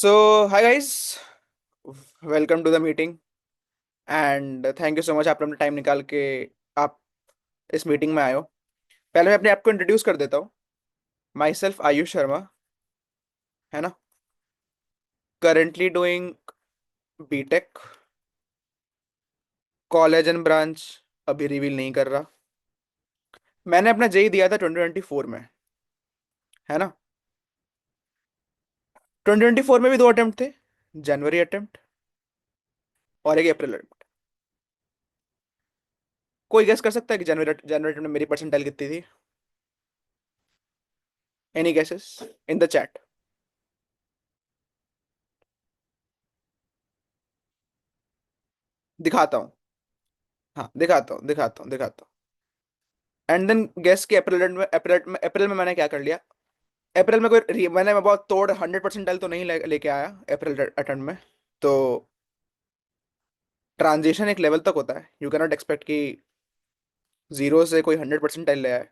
So hi guys, welcome to the meeting and thank you so much. आपने अपना time निकाल के आप इस मीटिंग में आए हो। पहले मैं अपने आप को इंट्रोड्यूस कर देता हूँ। माई सेल्फ आयुष शर्मा, है ना। Currently doing BTech. College and branch अभी रिवील नहीं कर रहा। मैंने अपना जेई दिया था 2024 में, है ना। 2024 में भी दो अटेम्प्ट थे, जनवरी अटेम्प्ट और एक अप्रैल अटेम्प्ट। कोई गेस कर सकता है कि जनवरी जनवरी अटेम्प्ट में मेरी परसेंटाइल कितनी थी? Any guesses in the chat? दिखाता हूँ। हाँ, दिखाता हूँ। एंड देन गेस कि अप्रैल में मैंने क्या कर लिया। अप्रैल में मैंने बहुत तोड़ 100% तो नहीं लेके आया अप्रैल अटेम्प्ट में। तो ट्रांजिशन एक लेवल तक होता है, यू कैन नॉट एक्सपेक्ट कि जीरो से कोई 100% ले आए।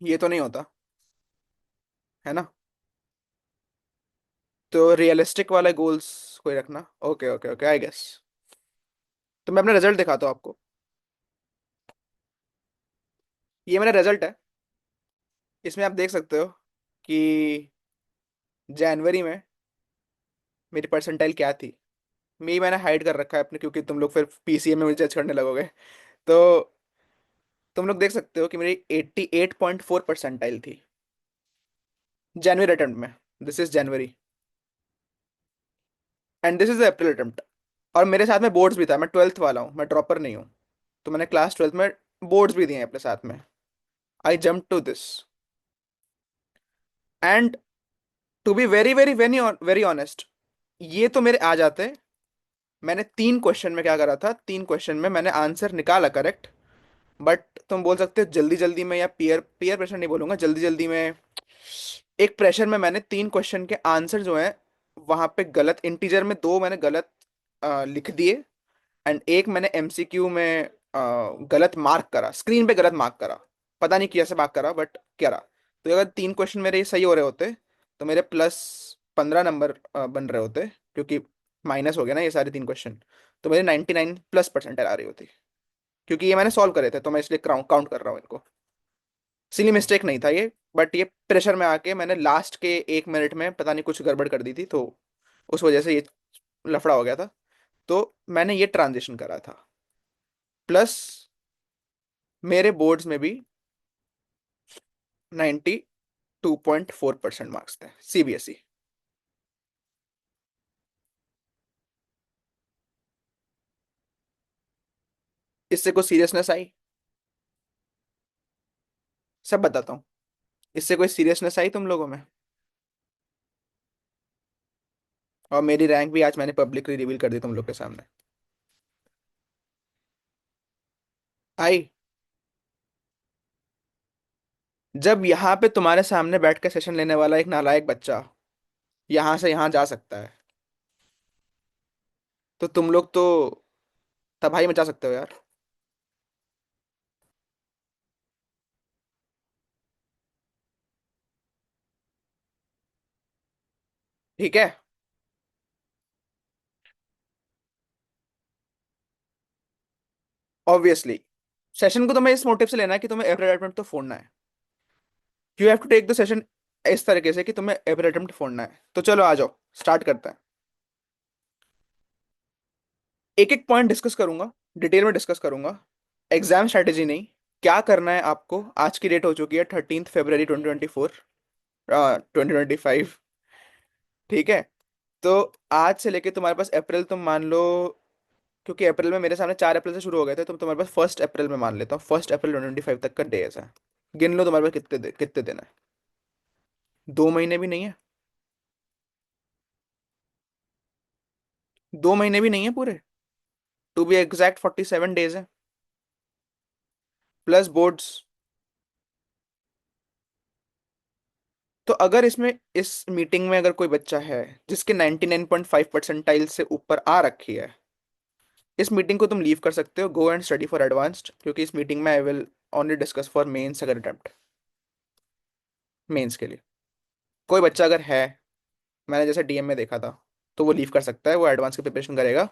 ये तो नहीं होता, है ना। तो रियलिस्टिक वाले गोल्स कोई रखना। Okay okay okay, I guess. तो मैं अपना रिजल्ट दिखाता हूँ आपको। ये मेरा रिजल्ट है। इसमें आप देख सकते हो कि जनवरी में मेरी परसेंटाइल क्या थी। मैंने हाइड कर रखा है अपने, क्योंकि तुम लोग फिर पीसीएम में मुझे जज करने लगोगे। तो तुम लोग देख सकते हो कि मेरी 88.4 परसेंटाइल थी जनवरी अटेम्प्ट में। This is January and this is April attempt. और मेरे साथ में बोर्ड्स भी था, मैं 12th वाला हूँ, मैं ड्रॉपर नहीं हूँ। तो मैंने क्लास 12th में बोर्ड्स भी दिए हैं अपने साथ में। I jump to this and to be very very very very honest, ये तो मेरे आ जाते। मैंने 3 क्वेश्चन में क्या करा था, 3 क्वेश्चन में मैंने आंसर निकाला करेक्ट। बट तुम बोल सकते हो जल्दी जल्दी में, या पीयर पीयर प्रेशर नहीं बोलूंगा, जल्दी जल्दी में एक प्रेशर में मैंने 3 क्वेश्चन के आंसर जो हैं वहां पे गलत, इंटीजर में दो मैंने गलत लिख दिए। एंड एक मैंने एमसीक्यू में गलत मार्क करा, स्क्रीन पे गलत मार्क करा। पता नहीं कैसे मार्क करा, बट करा। तो अगर 3 क्वेश्चन मेरे ये सही हो रहे होते तो मेरे +15 नंबर बन रहे होते, क्योंकि माइनस हो गया ना ये सारे 3 क्वेश्चन। तो मेरे 99+ परसेंटेज आ रही होती, क्योंकि ये मैंने सॉल्व करे थे, तो मैं इसलिए काउंट कर रहा हूँ इनको। सिली मिस्टेक नहीं था ये, बट ये प्रेशर में आके मैंने लास्ट के 1 मिनट में पता नहीं कुछ गड़बड़ कर दी थी, तो उस वजह से ये लफड़ा हो गया था। तो मैंने ये ट्रांजिशन करा था। प्लस मेरे बोर्ड्स में भी 92.4% मार्क्स थे, सीबीएसई। इससे कोई सीरियसनेस आई? सब बताता हूँ। इससे कोई सीरियसनेस आई तुम लोगों में? और मेरी रैंक भी आज मैंने पब्लिकली रिवील कर दी तुम लोग के सामने। आई। जब यहाँ पे तुम्हारे सामने बैठ के सेशन लेने वाला एक नालायक बच्चा यहाँ से यहाँ जा सकता है, तो तुम लोग तो तबाही मचा सकते हो यार। ठीक है। ऑब्वियसली सेशन को तुम्हें इस मोटिव से लेना है कि तुम्हें एवरेज अटेम्प्ट तो फोड़ना है। You have to take the session इस तरीके से कि तुम्हें एवरेज अटेम्प्ट फोड़ना है। तो चलो आ जाओ, स्टार्ट करते हैं। एक एक पॉइंट डिस्कस करूंगा, डिटेल में डिस्कस करूंगा। एग्जाम स्ट्रेटेजी नहीं, क्या करना है आपको। आज की डेट हो चुकी है 13 फरवरी 2024, 2025। ठीक है। तो आज से लेके तुम्हारे पास अप्रैल, तुम मान लो, क्योंकि अप्रैल में मेरे सामने 4 अप्रैल से शुरू हो गए थे, तो तुम्हारे पास 1 अप्रैल में मान लेता हूँ, 1 अप्रैल 2025 तक का डेज है। गिन लो तुम्हारे पास कितने दिन है। 2 महीने भी नहीं है। 2 महीने भी नहीं है पूरे। टू बी एग्जैक्ट 47 डेज है, प्लस बोर्ड्स। तो अगर इसमें, इस मीटिंग में अगर कोई बच्चा है जिसके 99.5 परसेंटाइल से ऊपर आ रखी है, इस मीटिंग को तुम लीव कर सकते हो। Go and study for advanced, क्योंकि इस मीटिंग में I will only discuss for mains, अगर अटेम्प्ट मेंस के लिए कोई बच्चा अगर है मैंने जैसे डीएम में देखा था, तो वो लीव कर सकता है, वो एडवांस की प्रिपरेशन करेगा,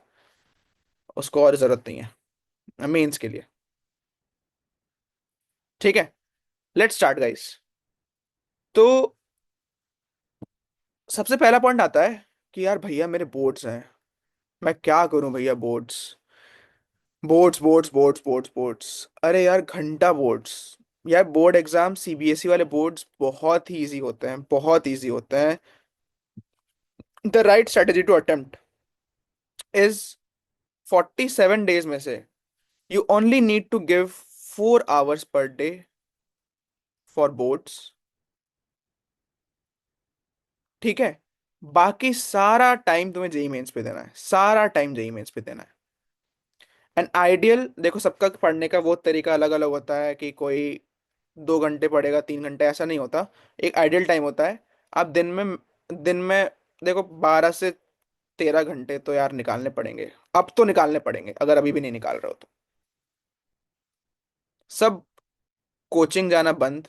उसको और जरूरत नहीं है मेंस के लिए। ठीक है, लेट्स स्टार्ट गाइस। तो सबसे पहला पॉइंट आता है कि यार भैया मेरे बोर्ड्स हैं, मैं क्या करूं भैया, boards boards boards boards boards boards, अरे यार घंटा बोर्ड्स। यार बोर्ड एग्जाम सीबीएसई वाले बोर्ड्स बहुत ही इजी होते हैं, बहुत इजी होते हैं। The right strategy to attempt is 47 days में से you only need to give 4 hours per day for boards. ठीक है, बाकी सारा टाइम तुम्हें जेई मेंस पे देना है, सारा टाइम जेई मेंस पे देना है। एंड आइडियल, देखो सबका पढ़ने का वो तरीका अलग अलग होता है, कि कोई 2 घंटे पढ़ेगा, 3 घंटे, ऐसा नहीं होता। एक आइडियल टाइम होता है। आप दिन में देखो 12 से 13 घंटे तो यार निकालने पड़ेंगे। अब तो निकालने पड़ेंगे, अगर अभी भी नहीं निकाल रहे हो तो। सब कोचिंग जाना बंद,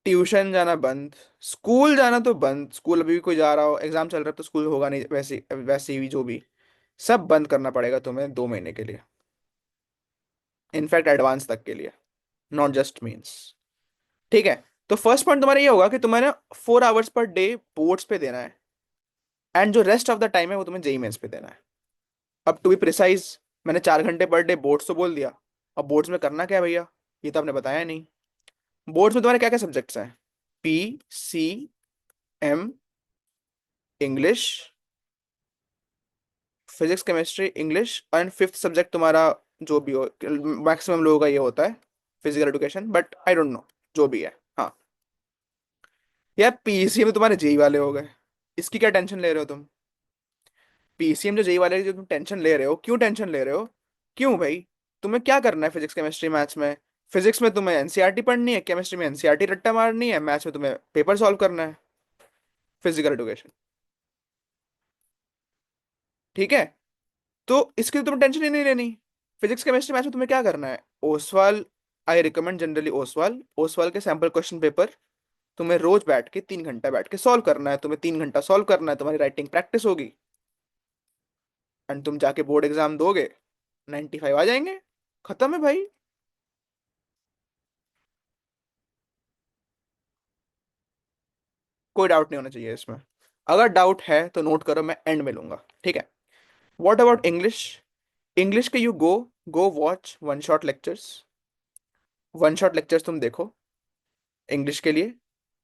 ट्यूशन जाना बंद, स्कूल जाना तो बंद। स्कूल अभी भी कोई जा रहा हो, एग्जाम चल रहा है तो स्कूल होगा नहीं, वैसे वैसे भी जो भी, सब बंद करना पड़ेगा तुम्हें 2 महीने के लिए। इनफैक्ट एडवांस तक के लिए, नॉट जस्ट मीन्स। ठीक है, तो फर्स्ट पॉइंट तुम्हारा ये होगा कि तुम्हारे 4 hours पर डे बोर्ड्स पे देना है, एंड जो रेस्ट ऑफ द टाइम है वो तुम्हें जेई मेंस पे देना है। अब टू बी प्रिसाइज, मैंने 4 घंटे पर डे बोर्ड्स तो बोल दिया। अब बोर्ड्स में करना क्या है भैया, ये तो आपने बताया नहीं। बोर्ड्स में तुम्हारे क्या क्या सब्जेक्ट्स हैं? PCM, English, physics chemistry English, and fifth subject तुम्हारा जो भी हो, मैक्सिमम लोगों का ये होता है physical education, but I don't know, जो भी है। हाँ, यार पीसीएम में तुम्हारे जेई वाले हो गए, इसकी क्या टेंशन ले रहे हो तुम? पीसीएम जो जेई वाले की जो तुम टेंशन ले रहे हो, क्यों टेंशन ले रहे हो? क्यों भाई? तुम्हें क्या करना है फिजिक्स केमिस्ट्री मैथ्स में? फिजिक्स में तुम्हें एनसीईआरटी पढ़नी है, केमिस्ट्री में एनसीईआरटी रट्टा मारनी है, मैथ्स में तुम्हें पेपर सॉल्व करना है, फिजिकल एजुकेशन। ठीक है, तो इसकी तो तुम्हें टेंशन ही नहीं लेनी। फिजिक्स केमिस्ट्री मैथ्स में तुम्हें क्या करना है? Oswal, I recommend generally Oswal, Oswal के सैंपल क्वेश्चन पेपर तुम्हें रोज बैठ के 3 घंटा बैठ के सॉल्व करना है, तुम्हें 3 घंटा सॉल्व करना है, तुम्हारी राइटिंग प्रैक्टिस होगी, एंड तुम जाके बोर्ड एग्जाम दोगे, 95 आ जाएंगे, खत्म है भाई। कोई डाउट नहीं होना चाहिए इसमें। अगर डाउट है तो नोट करो, मैं एंड में लूंगा। ठीक है, व्हाट अबाउट इंग्लिश? इंग्लिश के you go watch one shot lectures, one shot lectures तुम देखो इंग्लिश के लिए,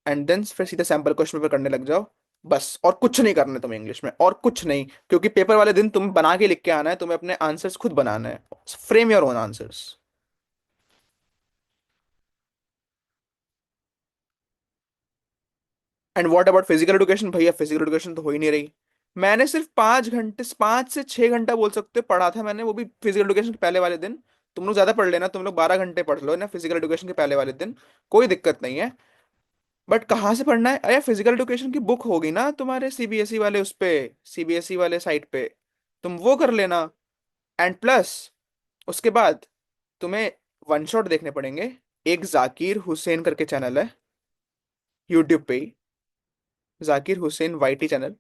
एंड देन फिर सीधे सैंपल क्वेश्चन पेपर करने लग जाओ। बस, और कुछ नहीं करना है तुम्हें इंग्लिश में, और कुछ नहीं, क्योंकि पेपर वाले दिन तुम बना के लिख के आना है, तुम्हें अपने आंसर्स खुद बनाना है, frame your own answers. And what about physical education? भैया फिजिकल एजुकेशन तो हो ही नहीं रही। मैंने सिर्फ 5 घंटे, 5 से 6 घंटा बोल सकते हो पढ़ा था मैंने, वो भी फिजिकल एजुकेशन के पहले वाले दिन। तुम लोग ज्यादा पढ़ लेना, तुम लोग 12 घंटे पढ़ लो ना फिजिकल एजुकेशन के पहले वाले दिन, कोई दिक्कत नहीं है। बट कहाँ से पढ़ना है? अरे फिजिकल एजुकेशन की बुक होगी ना तुम्हारे सीबीएसई वाले उस पे, सीबीएसई वाले साइट पे, तुम वो कर लेना। एंड प्लस उसके बाद तुम्हें वन शॉट देखने पड़ेंगे। एक जाकिर हुसैन करके चैनल है यूट्यूब पे ही, जाकिर हुसैन वाईटी चैनल,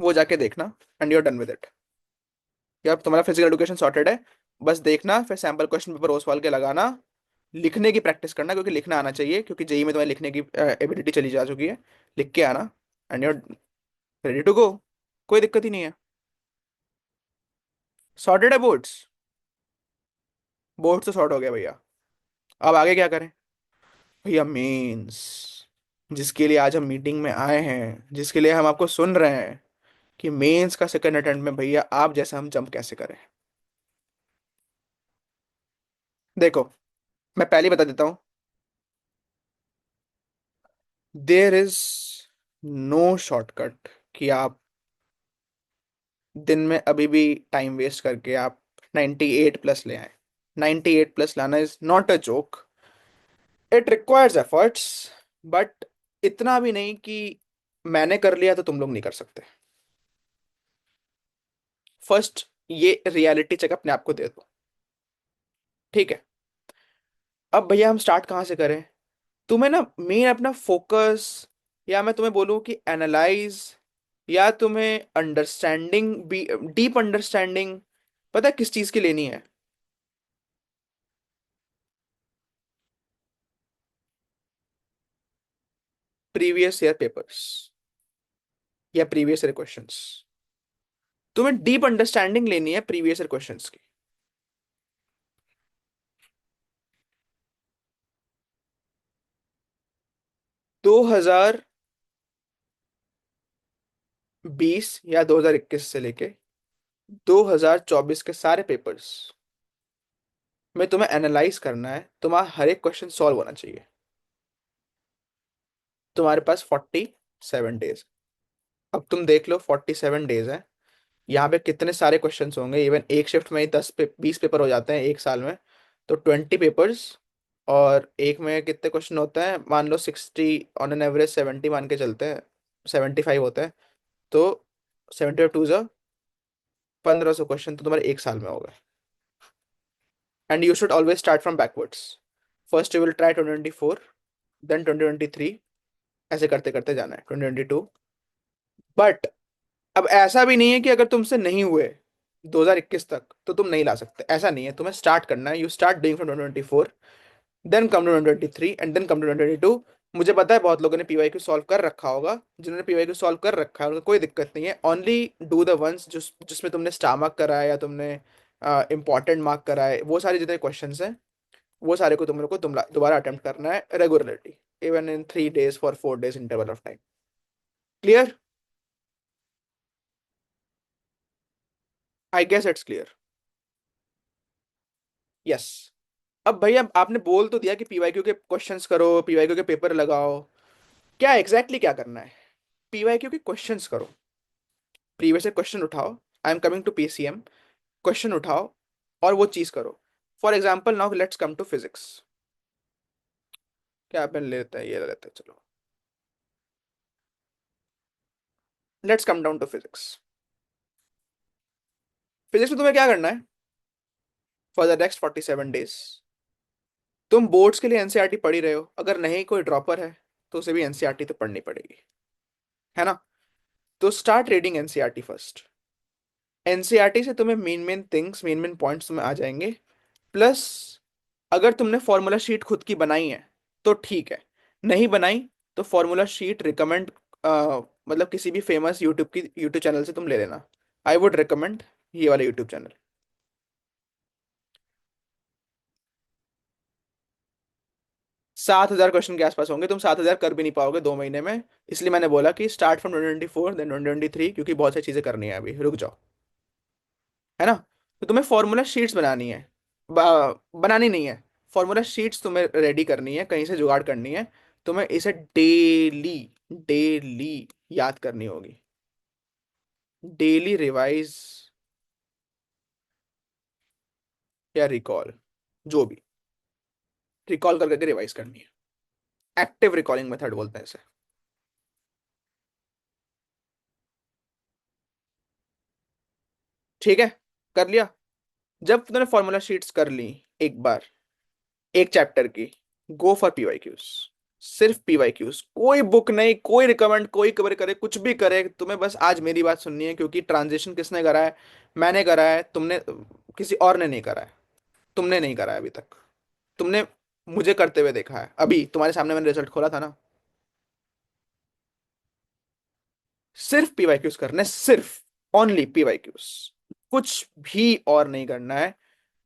वो जाके देखना, and you are done with it. यार तुम्हारा फिजिकल एजुकेशन सॉर्टेड है। बस देखना, फिर सैंपल क्वेश्चन पेपर ओसवाल के लगाना, लिखने की प्रैक्टिस करना, क्योंकि लिखना आना चाहिए, क्योंकि जेई में तुम्हारी लिखने की एबिलिटी चली जा चुकी है। लिख के आना, and you are ready to go, कोई दिक्कत ही नहीं है। सॉर्टेड है बोर्ड्स, बोर्ड्स तो सॉर्ट हो गया भैया। अब आगे क्या करें? भैया मेंस, जिसके लिए आज हम मीटिंग में आए हैं, जिसके लिए हम आपको सुन रहे हैं, कि मेंस का सेकंड अटेम्प्ट में भैया आप जैसा हम जंप कैसे करें। देखो, मैं पहले ही बता देता हूँ, देर इज नो शॉर्टकट कि आप दिन में अभी भी टाइम वेस्ट करके आप 98 प्लस ले आए। 98 प्लस लाना is not a joke, it requires efforts, but इतना भी नहीं कि मैंने कर लिया तो तुम लोग नहीं कर सकते। फर्स्ट ये रियलिटी चेक अपने आप को दे दो। ठीक है, अब भैया हम स्टार्ट कहाँ से करें? तुम्हें ना मेन अपना फोकस, या मैं तुम्हें बोलूं कि एनालाइज, या तुम्हें अंडरस्टैंडिंग भी, डीप अंडरस्टैंडिंग, पता है किस चीज की लेनी है? प्रीवियस ईयर पेपर्स या प्रीवियस ईयर क्वेश्चंस। तुम्हें डीप अंडरस्टैंडिंग लेनी है प्रीवियस ईयर क्वेश्चंस की। 2020 या 2021 से लेके 2024 के सारे पेपर्स में तुम्हें एनालाइज करना है, तुम्हारा हर एक क्वेश्चन सॉल्व होना चाहिए। तुम्हारे पास 47 डेज। अब तुम देख लो, 47 डेज है, यहाँ पे कितने सारे क्वेश्चंस होंगे। इवन एक शिफ्ट में ही 20 पेपर हो जाते हैं एक साल में, तो 20 पेपर्स। और एक में कितने क्वेश्चन होते हैं, मान लो 60, ऑन एन एवरेज 70 मान के चलते हैं, 75 होते हैं। तो 70 टू 1500 क्वेश्चन तो तुम्हारे एक साल में हो गए। And you should always start from backwards. First you will try 2024, then 2023, ऐसे करते करते जाना है 2022। बट अब ऐसा भी नहीं है कि अगर तुमसे नहीं हुए 2021 तक तो तुम नहीं ला सकते, ऐसा नहीं है। तुम्हें स्टार्ट करना है, you start doing from 2024, then come to 2023 and then come to 2022। मुझे पता है बहुत लोगों ने पीवाईक्यू सॉल्व कर रखा होगा। जिन्होंने पीवाईक्यू सॉल्व कर रखा है उनको कोई दिक्कत नहीं है। ओनली डू द वंस जिसमें तुमने स्टार मार्क करा है या तुमने इंपॉर्टेंट मार्क करा है, वो सारे जितने क्वेश्चन हैं वो सारे को तुम लोग को दोबारा अटेम्प्ट करना है regularly, even in 3 days for 4 days interval of time. Clear? I guess it's clear. Yes. अब भैया आपने बोल तो दिया कि पीवाईक्यू के क्वेश्चंस करो, पीवाईक्यू के पेपर लगाओ। क्या एग्जैक्टली क्या करना है? पीवाईक्यू के क्वेश्चंस करो, प्रीवियस से क्वेश्चन उठाओ। I am coming to PCM. Question उठाओ और वो चीज करो। For example now let's come to physics. क्या अपन लेते हैं, ये ले लेते हैं, चलो। Let's come down to physics. Physics में तुम्हें क्या करना है? फॉर द नेक्स्ट 47 डेज तुम बोर्ड्स के लिए एनसीईआरटी पढ़ ही रहे हो। अगर नहीं कोई ड्रॉपर है तो उसे भी एनसीईआरटी तो पढ़नी पड़ेगी, है ना? तो start reading NCERT first. NCERT से तुम्हें main main things, main main points तुम्हें आ जाएंगे। प्लस अगर तुमने फॉर्मूला शीट खुद की बनाई है तो ठीक है, नहीं बनाई तो फॉर्मूला शीट रिकमेंड, मतलब किसी भी फेमस यूट्यूब चैनल से तुम ले लेना। आई वुड रिकमेंड ये वाला यूट्यूब चैनल। 7,000 क्वेश्चन के आसपास होंगे, तुम 7,000 कर भी नहीं पाओगे 2 महीने में। इसलिए मैंने बोला कि स्टार्ट फ्रॉम 2024 देन 2023, क्योंकि बहुत सारी चीजें करनी है, अभी रुक जाओ, है ना? तो तुम्हें फॉर्मूला शीट्स बनानी है। बनानी नहीं है, फॉर्मूला शीट्स तुम्हें रेडी करनी है, कहीं से जुगाड़ करनी है। तुम्हें इसे डेली डेली याद करनी होगी। डेली रिवाइज या रिकॉल, जो भी, रिकॉल कर करके रिवाइज करनी है। एक्टिव रिकॉलिंग मेथड बोलते हैं इसे। ठीक है, कर लिया। जब तुमने फॉर्मूला शीट्स कर ली एक बार, एक चैप्टर की, गो फॉर पीवाईक्यूज। सिर्फ पीवाईक्यूज, कोई बुक नहीं, कोई रिकमेंड, कोई कवर करे, कुछ भी करे, तुम्हें बस आज मेरी बात सुननी है। क्योंकि ट्रांजिशन किसने करा है? मैंने करा है, तुमने, किसी और ने नहीं करा है। तुमने नहीं करा है अभी तक। तुमने मुझे करते हुए देखा है, अभी तुम्हारे सामने मैंने रिजल्ट खोला था ना। सिर्फ पीवाईक्यूज करने, सिर्फ ओनली पीवाईक्यूज, कुछ भी और नहीं करना है।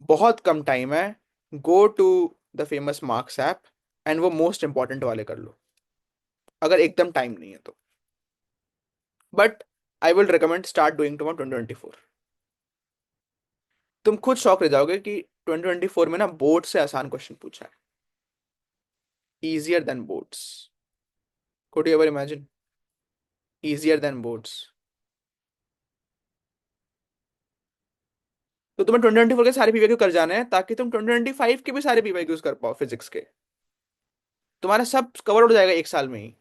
बहुत कम टाइम है। Go to the famous marks app and वो मोस्ट इंपॉर्टेंट वाले कर लो, अगर एकदम टाइम नहीं है तो। But I will recommend start doing to 2024। तुम खुद शॉक रह जाओगे कि 2024 में ना बोर्ड से आसान क्वेश्चन पूछा है, easier than boards. Could you ever imagine? Easier than boards. तो तुम्हें 2024 के सारे पीवाईक्यू कर जाने हैं ताकि तुम 2025 के भी सारे पीवाईक्यूज कर पाओ फिजिक्स के। तुम्हारा सब कवर हो जाएगा एक साल में ही।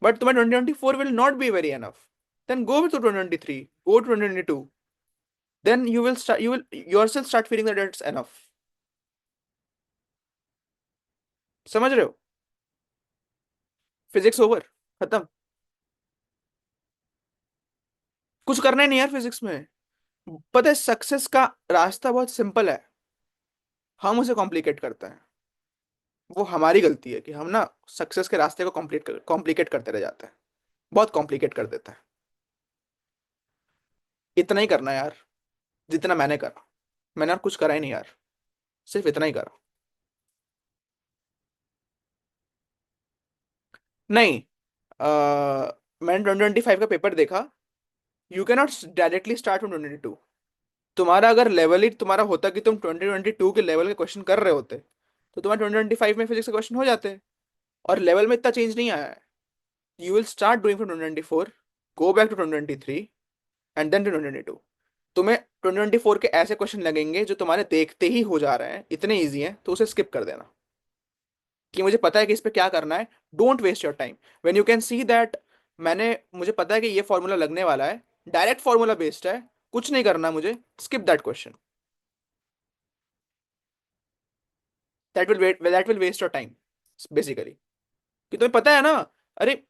बट तुम्हें 2024 will not be very enough. Then go to 2023, go to 2022। Then you will yourself start feeling that it's enough। समझ रहे हो? फिजिक्स ओवर, खत्म। कुछ करना ही नहीं यार फिजिक्स में। पता है सक्सेस का रास्ता बहुत सिंपल है, हम उसे कॉम्प्लिकेट करते हैं। वो हमारी गलती है कि हम ना सक्सेस के रास्ते को कॉम्प्लिकेट करते रह जाते हैं, बहुत कॉम्प्लिकेट कर देते हैं। इतना ही करना है यार, जितना मैंने करा। मैंने और कुछ करा ही नहीं यार, सिर्फ इतना ही करा। नहीं, मैंने 2025 का पेपर देखा। You can not directly start from 2022। तुम्हारा अगर लेवल ही तुम्हारा होता कि तुम 2022 के लेवल के क्वेश्चन कर रहे होते, तो तुम्हारे 2025 में फिजिक्स के क्वेश्चन हो जाते। और लेवल में इतना चेंज नहीं आया है। You will start doing from 2024, go back to 2023 and then to 2022। तुम्हें 2024 के ऐसे क्वेश्चन लगेंगे जो तुम्हारे देखते ही हो जा रहे हैं, इतने ईजी हैं, तो उसे स्किप कर देना। कि मुझे पता है कि इस पे क्या करना है। Don't waste your time when you can see that. मुझे पता है कि ये फॉर्मूला लगने वाला है, डायरेक्ट फॉर्मूला बेस्ड है, कुछ नहीं करना मुझे, skip that question. That will waste your time basically. कि तुम्हें पता है ना। अरे,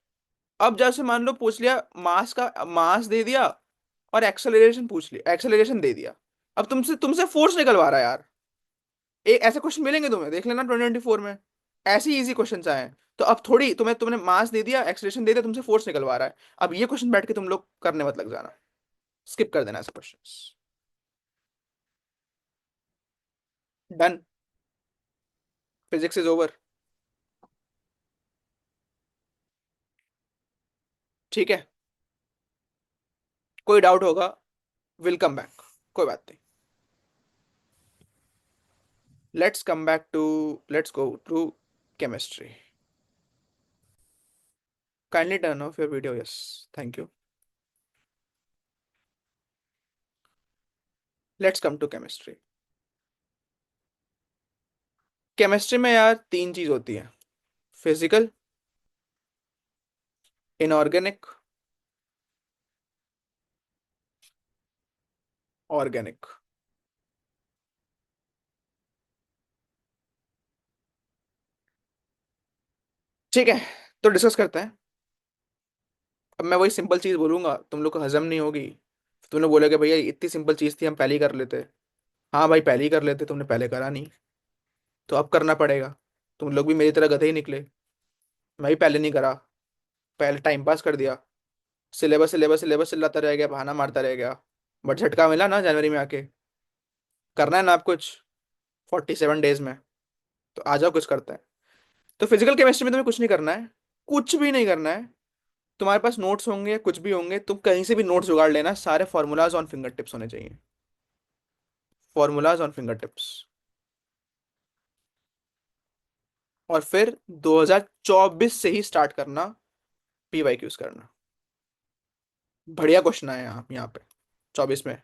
अब जैसे मान लो पूछ लिया, मास दे दिया और एक्सेलरेशन पूछ लिया, एक्सेलरेशन दे दिया। अब तुमसे तुमसे फोर्स निकलवा रहा है यार। एक ऐसे क्वेश्चन मिलेंगे तुम्हें, देख लेना 2024 में। ऐसे इजी क्वेश्चन आए हैं। तो अब थोड़ी तुमने मास दे दिया, एक्सेलरेशन दे दिया, तुमसे फोर्स निकलवा रहा है। अब ये क्वेश्चन बैठ के तुम लोग करने मत लग जाना, स्किप कर देना ऐसे questions. Done. Physics is over. ठीक है। कोई डाउट होगा, विल कम बैक, कोई बात नहीं। Let's go to chemistry. Kindly turn off your video, yes, thank you. Let's come to chemistry. Chemistry में यार तीन चीज होती है: फिजिकल, इनऑर्गेनिक, ऑर्गेनिक। ठीक है, तो डिस्कस करते हैं। अब मैं वही सिंपल चीज बोलूंगा, तुम लोग को हजम नहीं होगी। तुमने बोला कि भैया इतनी सिंपल चीज थी, हम पहले ही कर लेते। हाँ भाई, पहले ही कर लेते, तुमने पहले करा नहीं, तो अब करना पड़ेगा। तुम लोग भी मेरी तरह गधे ही निकले। मैं भी पहले नहीं करा, पहले टाइम पास कर दिया। सिलेबस सिलेबस सिलेबस चिल्लाता रह गया, बहाना मारता रह गया। बट झटका मिला ना जनवरी में आके। करना है ना आप कुछ 47 डेज में, तो आ जाओ कुछ करते हैं। तो फिजिकल केमिस्ट्री में तुम्हें कुछ नहीं करना है, कुछ भी नहीं करना है। तुम्हारे पास नोट्स होंगे, कुछ भी होंगे, तुम कहीं से भी नोट्स जुगाड़ लेना, सारे फॉर्मूलाज ऑन फिंगर टिप्स होने चाहिए। Formulas on finger tips. और फिर 2024 से ही स्टार्ट करना पीवाईक्यूज करना। बढ़िया क्वेश्चन आए यहाँ यहाँ पे 24 में।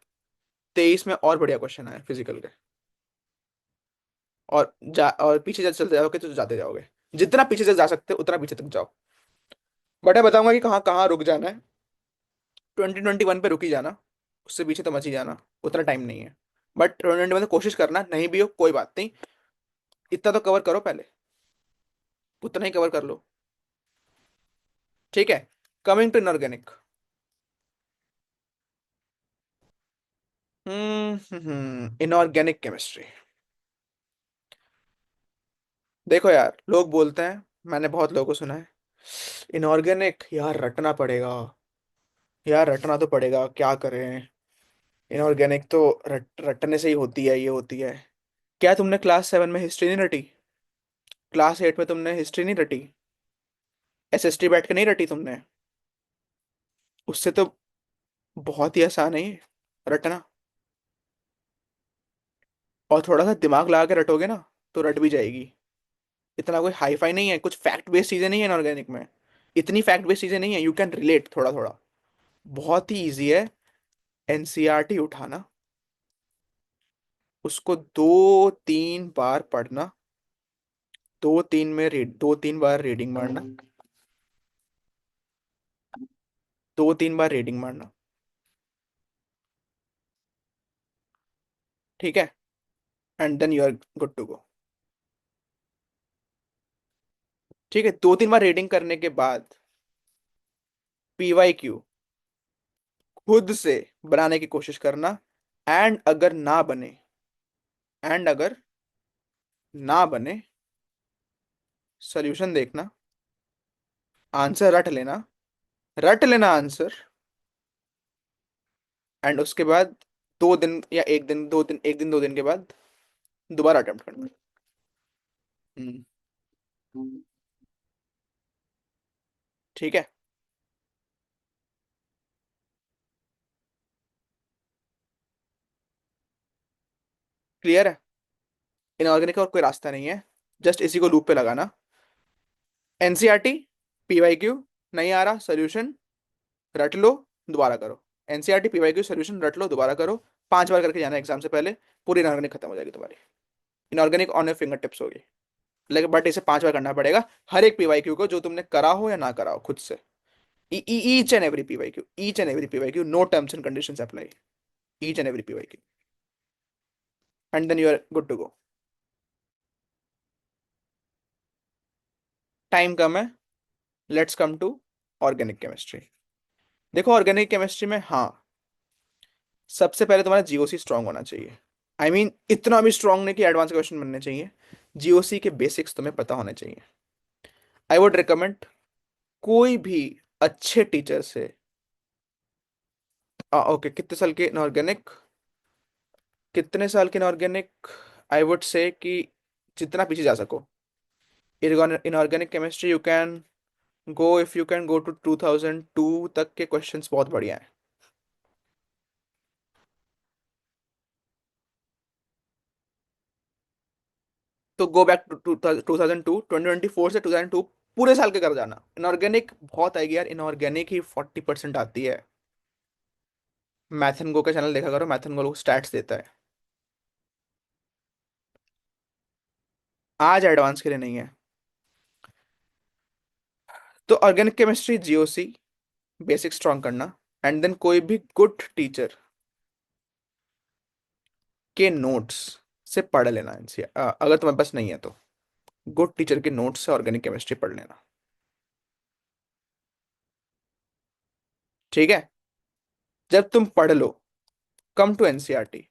23 में और बढ़िया क्वेश्चन आए फिजिकल के। और पीछे जब चलते जाओगे तो जाते जाओगे। जितना पीछे तक जा सकते हो उतना पीछे तक जाओ। बट मैं बताऊंगा कि कहाँ कहाँ रुक जाना है। 2021 पे रुक ही जाना, उससे पीछे तो मत ही जाना, उतना टाइम नहीं है। बट 2021 में कोशिश करना, नहीं भी हो कोई बात नहीं, इतना तो कवर करो पहले, उतना ही कवर कर लो। ठीक है। Coming to inorganic. Inorganic chemistry. देखो यार, लोग बोलते हैं, मैंने बहुत लोगों को सुना है, इनऑर्गेनिक यार रटना पड़ेगा, यार रटना तो पड़ेगा, क्या करें। इनऑर्गेनिक तो रटने से ही होती है, ये होती है। क्या तुमने क्लास 7 में हिस्ट्री नहीं रटी? क्लास 8 में तुमने हिस्ट्री नहीं रटी? एसएसटी बैठ के नहीं रटी तुमने? उससे तो बहुत ही आसान है ये रटना। और थोड़ा सा दिमाग लगा के रटोगे ना, तो रट भी जाएगी। इतना कोई हाई फाई नहीं है, कुछ फैक्ट बेस्ड चीजें नहीं है इनऑर्गेनिक में। इतनी फैक्ट बेस्ड चीजें नहीं है, यू कैन रिलेट थोड़ा थोड़ा। बहुत ही इजी है। एनसीईआरटी उठाना, उसको 2-3 बार पढ़ना, 2-3 बार रीडिंग मारना, 2-3 बार रीडिंग मारना। ठीक है, and then you are good to go. ठीक है, 2-3 बार रीडिंग करने के बाद पीवाई क्यू खुद से बनाने की कोशिश करना। एंड अगर ना बने, एंड अगर ना बने, सॉल्यूशन देखना, आंसर रट लेना, रट लेना आंसर। एंड उसके बाद 2 दिन या 1 दिन, 2 दिन, 1 दिन 2 दिन के बाद दोबारा अटेम्प्ट करना। हम्म। ठीक है। क्लियर है। इनऑर्गेनिक का और कोई रास्ता नहीं है, जस्ट इसी को लूप पे लगाना। एनसीईआरटी, पीवाई क्यू, नहीं आ रहा सॉल्यूशन, रट लो, दोबारा करो। एनसीईआरटी पीवाई क्यू सॉल्यूशन रट लो, दोबारा करो। 5 बार करके जाना एग्जाम से पहले, पूरी इनऑर्गेनिक खत्म हो जाएगी तुम्हारी। Inorganic on your finger tips होगी। लेकिन बट इसे 5 बार करना पड़ेगा, हर एक पीवाई क्यू को, जो तुमने करा हो या ना करा हो खुद से। Each and every P Y Q, each and every P Y Q, no terms and conditions apply. Each and every P Y Q, and then you are good to go. Time कम है, let's come to organic chemistry. देखो organic chemistry में, हाँ, सबसे पहले तुम्हारा GOC strong होना चाहिए। आई I मीन इतना भी स्ट्रांग नहीं कि एडवांस क्वेश्चन बनने चाहिए। जीओसी के बेसिक्स तुम्हें पता होने चाहिए। आई वुड रिकमेंड कोई भी अच्छे टीचर से। ओके, कितने साल के इनऑर्गेनिक, कितने साल के इनऑर्गेनिक? आई वुड से कि जितना पीछे जा सको। Inorganic chemistry you can go, if you can go to 2002 तक के क्वेश्चंस बहुत बढ़िया हैं। तो गो बैक टू 2002, 2024 से 2002 पूरे साल के कर जाना। इनऑर्गेनिक बहुत आएगी यार, इनऑर्गेनिक ही 40% आती है। मैथन गो का चैनल देखा करो, मैथन गो स्टैट्स देता है। आज एडवांस के लिए नहीं है। तो organic chemistry GOC basic strong करना, एंड देन कोई भी गुड टीचर के नोट्स से पढ़ लेना एनसीआर, अगर तुम्हारे पास नहीं है तो गुड टीचर के नोट्स से ऑर्गेनिक केमिस्ट्री पढ़ लेना। ठीक है। जब तुम पढ़ लो, कम टू एनसीईआरटी।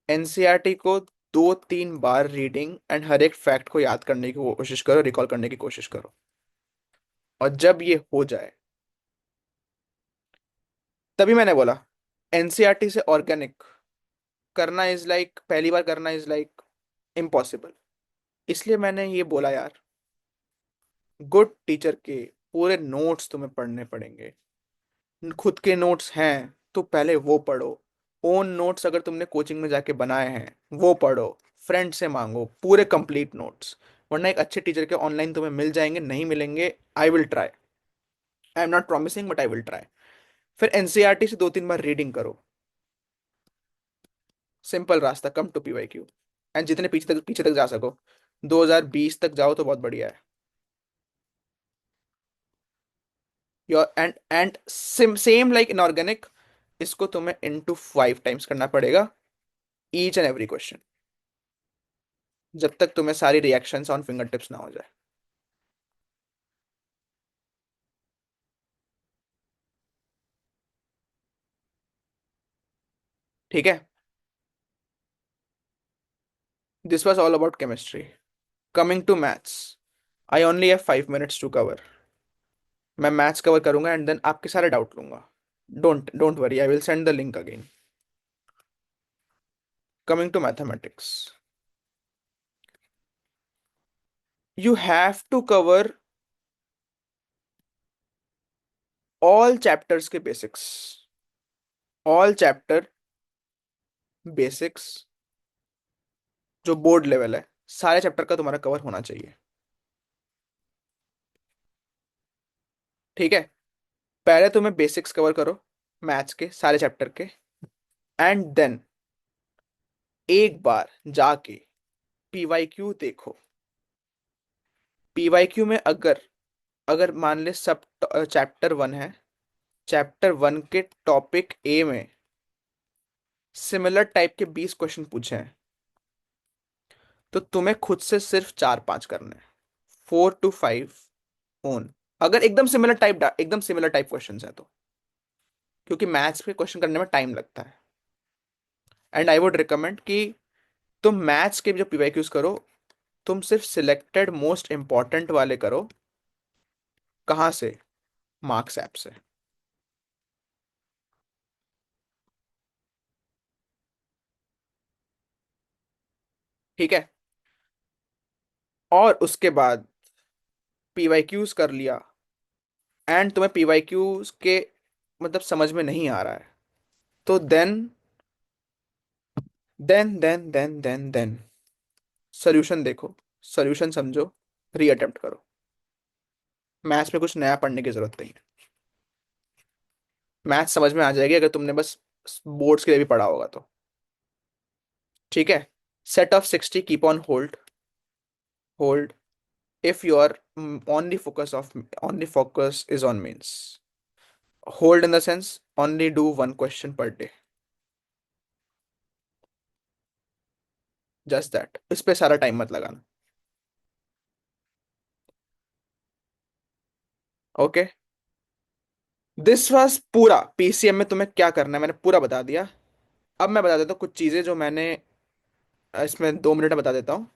एनसीईआरटी को 2-3 बार रीडिंग एंड हर एक फैक्ट को याद करने की कोशिश करो, रिकॉल करने की कोशिश करो। और जब ये हो जाए, तभी मैंने बोला एनसीईआरटी से ऑर्गेनिक करना इज लाइक, पहली बार करना इज लाइक इम्पॉसिबल। इसलिए मैंने ये बोला यार, गुड टीचर के पूरे नोट्स तुम्हें पढ़ने पड़ेंगे। खुद के नोट्स हैं तो पहले वो पढ़ो। ओन नोट्स अगर तुमने कोचिंग में जाके बनाए हैं वो पढ़ो। फ्रेंड से मांगो पूरे कंप्लीट नोट्स, वरना एक अच्छे टीचर के ऑनलाइन तुम्हें मिल जाएंगे, नहीं मिलेंगे। I will try, I am not promising but I will try. फिर एनसीईआरटी से 2-3 बार रीडिंग करो। सिंपल रास्ता, कम टू पीवाईक्यू। एंड जितने पीछे तक जा सको, 2020 तक जाओ तो बहुत बढ़िया है। Your and same like inorganic, इसको तुम्हें इनटू 5 टाइम्स करना पड़ेगा, ईच एंड एवरी क्वेश्चन, जब तक तुम्हें सारी रिएक्शंस ऑन फिंगर टिप्स ना हो जाए। ठीक है। This was all about chemistry. Coming to maths, I only have 5 minutes to cover. मैं मैथ्स कवर करूंगा एंड देन आपके सारे डाउट लूंगा। Don't worry, I will send the link again. Coming to mathematics, you have to cover all chapters के basics. All chapter basics, जो board level है, सारे chapter का तुम्हारा कवर होना चाहिए। ठीक है। पहले तुम्हें बेसिक्स कवर करो, मैथ्स के सारे चैप्टर के। एंड देन एक बार जाके पीवाईक्यू देखो। पीवाईक्यू में अगर अगर मान ले सब चैप्टर 1 है, चैप्टर 1 के टॉपिक ए में सिमिलर टाइप के 20 क्वेश्चन पूछे हैं, तो तुम्हें खुद से सिर्फ 4-5 करने हैं। 4 to 5 ओन, अगर एकदम सिमिलर टाइप क्वेश्चन है तो, क्योंकि मैथ्स पे क्वेश्चन करने में टाइम लगता है। एंड आई वुड रिकमेंड कि तुम मैथ्स के जो पीवाईक्यूज करो, तुम सिर्फ सिलेक्टेड मोस्ट इंपॉर्टेंट वाले करो। कहाँ से? मार्क्स ऐप से। ठीक है। और उसके बाद पीवाईक्यूज कर लिया, एंड तुम्हें पीवाईक्यूज के मतलब समझ में नहीं आ रहा है, तो देन सोल्यूशन देखो, सोल्यूशन समझो, रीअटेम्प्ट करो। मैथ्स में कुछ नया पढ़ने की जरूरत नहीं है। मैथ्स समझ में आ जाएगी अगर तुमने बस बोर्ड्स के लिए भी पढ़ा होगा तो। ठीक है। Set of 60 keep on hold if your only focus is on means. Hold in the sense only do one question per day, just that, इस पे सारा टाइम मत लगाना। ओके। दिस वाज पूरा पीसीएम में तुम्हें क्या करना है मैंने पूरा बता दिया। अब मैं बता देता हूँ कुछ चीजें जो मैंने इसमें 2 मिनट में बता देता हूँ।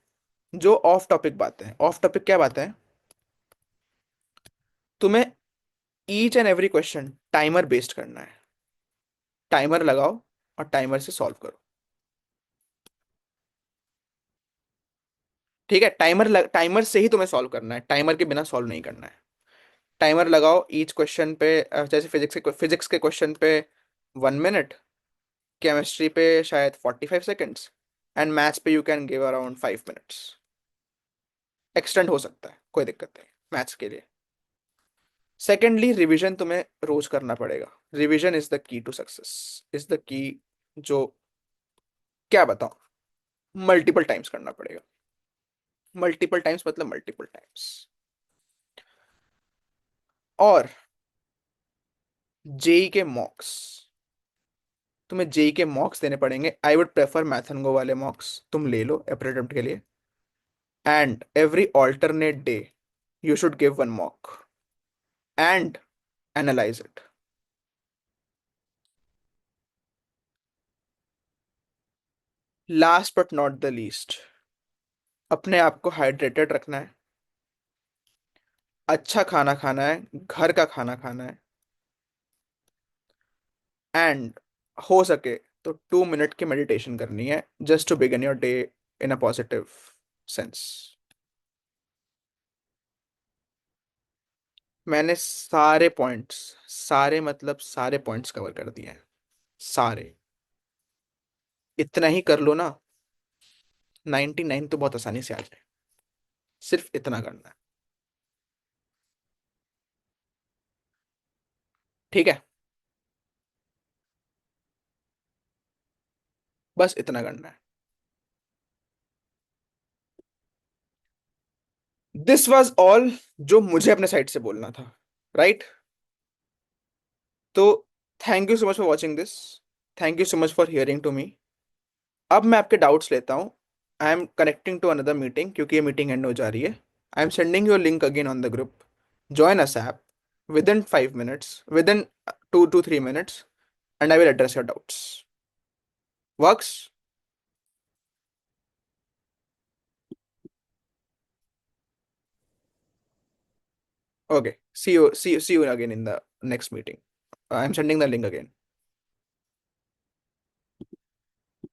जो ऑफ टॉपिक बातें हैं, ऑफ टॉपिक क्या बातें हैं? तुम्हें each and every question timer based करना है। टाइमर लगाओ और टाइमर से सॉल्व करो। ठीक है, टाइमर से ही तुम्हें सॉल्व करना है, टाइमर के बिना सॉल्व नहीं करना है। टाइमर लगाओ ईच क्वेश्चन पे, जैसे फिजिक्स के क्वेश्चन पे 1 मिनट, केमिस्ट्री पे शायद 45 सेकेंड्स, एंड मैथ्स पे you can give around 5 minutes. Extend हो सकता है, कोई दिक्कत नहीं मैथ्स के लिए। सेकेंडली, रिवीजन तुम्हें रोज करना पड़ेगा। Revision is the key to success, is the key. जो क्या बताऊं, मल्टीपल टाइम्स करना पड़ेगा। मल्टीपल टाइम्स मतलब मल्टीपल टाइम्स। और जेई के मॉक्स, तुम्हें जेई के मॉक्स देने पड़ेंगे। आई वुड प्रेफर मैथनगो वाले मॉक्स तुम ले लो अटेम्प्ट के लिए। And every alternate day you should give one mock and analyze it. Last but not the least, अपने आप को हाइड्रेटेड रखना है। अच्छा खाना खाना है, घर का खाना खाना है। एंड हो सके तो 2 मिनट की मेडिटेशन करनी है, just to begin your day in a positive sense. मैंने सारे पॉइंट्स, सारे मतलब सारे पॉइंट्स कवर कर दिए हैं, सारे। इतना ही कर लो ना, 99 तो बहुत आसानी से आ जाए। सिर्फ इतना करना है। ठीक है, बस इतना करना है। दिस वॉज ऑल जो मुझे अपने साइड से बोलना था, राइट? तो thank you so much for watching this, thank you so much for hearing to me. अब मैं आपके डाउट्स लेता हूँ। I am connecting to another meeting, क्योंकि ये मीटिंग एंड हो जा रही है। I am sending your link again on the group. Join us app within 5 minutes, within 2 to 3 minutes, and I will address your doubts. Works? Okay, see you again in the next meeting. I'm sending the link again.